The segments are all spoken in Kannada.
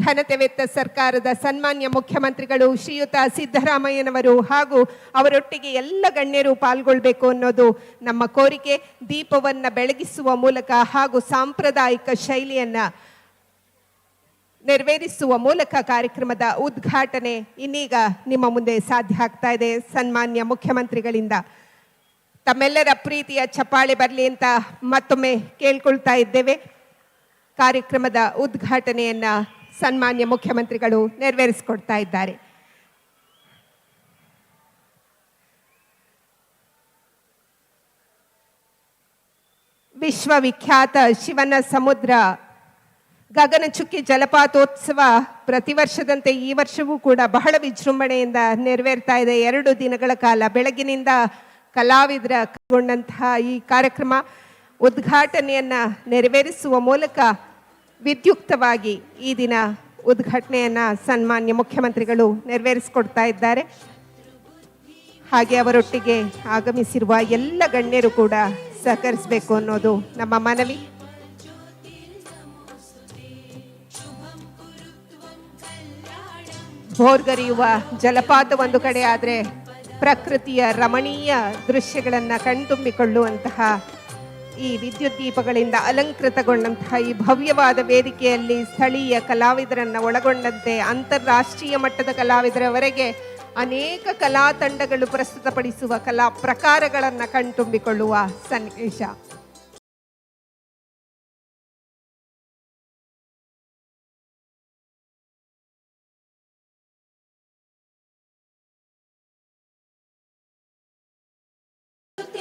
ಘನತೆವೆತ್ತ ಸರ್ಕಾರದ ಸನ್ಮಾನ್ಯ ಮುಖ್ಯಮಂತ್ರಿಗಳು ಶ್ರೀಯುತ ಸಿದ್ದರಾಮಯ್ಯನವರು ಹಾಗೂ ಅವರೊಟ್ಟಿಗೆ ಎಲ್ಲ ಗಣ್ಯರು ಪಾಲ್ಗೊಳ್ಬೇಕು ಅನ್ನೋದು ನಮ್ಮ ಕೋರಿಕೆ. ದೀಪವನ್ನು ಬೆಳಗಿಸುವ ಮೂಲಕ ಹಾಗೂ ಸಾಂಪ್ರದಾಯಿಕ ಶೈಲಿಯನ್ನು ನೆರವೇರಿಸುವ ಮೂಲಕ ಕಾರ್ಯಕ್ರಮದ ಉದ್ಘಾಟನೆ ಇನ್ನೀಗ ನಿಮ್ಮ ಮುಂದೆ ಸಾಧ್ಯ ಆಗ್ತಾ ಇದೆ. ಸನ್ಮಾನ್ಯ ಮುಖ್ಯಮಂತ್ರಿಗಳಿಂದ ತಮ್ಮೆಲ್ಲರ ಪ್ರೀತಿಯ ಚಪ್ಪಾಳೆ ಬರಲಿ ಅಂತ ಮತ್ತೊಮ್ಮೆ ಕೇಳ್ಕೊಳ್ತಾ ಇದ್ದೇವೆ. ಕಾರ್ಯಕ್ರಮದ ಉದ್ಘಾಟನೆಯನ್ನ ಸನ್ಮಾನ್ಯ ಮುಖ್ಯಮಂತ್ರಿಗಳು ನೆರವೇರಿಸಿಕೊಡ್ತಾ ಇದ್ದಾರೆ. ವಿಶ್ವವಿಖ್ಯಾತ ಶಿವನ ಸಮುದ್ರ ಗಗನಚುಕ್ಕಿ ಜಲಪಾತೋತ್ಸವ ಪ್ರತಿ ವರ್ಷದಂತೆ ಈ ವರ್ಷವೂ ಕೂಡ ಬಹಳ ವಿಜೃಂಭಣೆಯಿಂದ ನೆರವೇರ್ತಾ ಇದೆ. 2 ದಿನಗಳ ಕಾಲ ಬೆಳಗಿನಿಂದ ಕಲಾವಿದರಗೊಂಡಂತಹ ಈ ಕಾರ್ಯಕ್ರಮ ಉದ್ಘಾಟನೆಯನ್ನ ನೆರವೇರಿಸುವ ಮೂಲಕ ವಿದ್ಯುಕ್ತವಾಗಿ ಈ ದಿನ ಉದ್ಘಾಟನೆಯನ್ನ ಸನ್ಮಾನ್ಯ ಮುಖ್ಯಮಂತ್ರಿಗಳು ನೆರವೇರಿಸಿಕೊಡ್ತಾ ಇದ್ದಾರೆ. ಹಾಗೆ ಅವರೊಟ್ಟಿಗೆ ಆಗಮಿಸಿರುವ ಎಲ್ಲ ಗಣ್ಯರು ಕೂಡ ಸಹಕರಿಸಬೇಕು ಅನ್ನೋದು ನಮ್ಮ ಮನವಿ. ಭೋರ್ಗರೆಯುವ ಜಲಪಾತ ಒಂದು ಕಡೆ ಆದರೆ ಪ್ರಕೃತಿಯ ರಮಣೀಯ ದೃಶ್ಯಗಳನ್ನು ಕಣ್ತುಂಬಿಕೊಳ್ಳುವಂತಹ ಈ ವಿದ್ಯುತ್ ದೀಪಗಳಿಂದ ಅಲಂಕೃತಗೊಂಡಂತಹ ಈ ಭವ್ಯವಾದ ವೇದಿಕೆಯಲ್ಲಿ ಸ್ಥಳೀಯ ಕಲಾವಿದರನ್ನು ಒಳಗೊಂಡಂತೆ ಅಂತಾರಾಷ್ಟ್ರೀಯ ಮಟ್ಟದ ಕಲಾವಿದರವರೆಗೆ ಅನೇಕ ಕಲಾ ತಂಡಗಳು ಪ್ರಸ್ತುತಪಡಿಸುವ ಕಲಾ ಪ್ರಕಾರಗಳನ್ನು ಕಣ್ತುಂಬಿಕೊಳ್ಳುವ ಸನ್ನಿವೇಶ.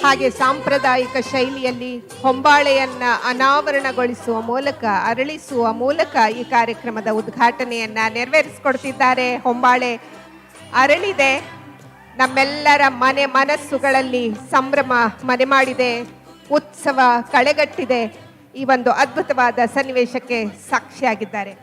ಹಾಗೆ ಸಾಂಪ್ರದಾಯಿಕ ಶೈಲಿಯಲ್ಲಿ ಹೊಂಬಾಳೆಯನ್ನ ಅನಾವರಣಗೊಳಿಸುವ ಮೂಲಕ ಅರಳಿಸುವ ಮೂಲಕ ಈ ಕಾರ್ಯಕ್ರಮದ ಉದ್ಘಾಟನೆಯನ್ನ ನೆರವೇರಿಸಿಕೊಡ್ತಿದ್ದಾರೆ. ಹೊಂಬಾಳೆ ಅರಳಿದೆ, ನಮ್ಮೆಲ್ಲರ ಮನಸ್ಸುಗಳಲ್ಲಿ ಸಂಭ್ರಮ ಮನೆ ಮಾಡಿದೆ, ಉತ್ಸವ ಕಳೆಗಟ್ಟಿದೆ. ಈ ಒಂದು ಅದ್ಭುತವಾದ ಸನ್ನಿವೇಶಕ್ಕೆ ಸಾಕ್ಷಿಯಾಗಿದ್ದಾರೆ.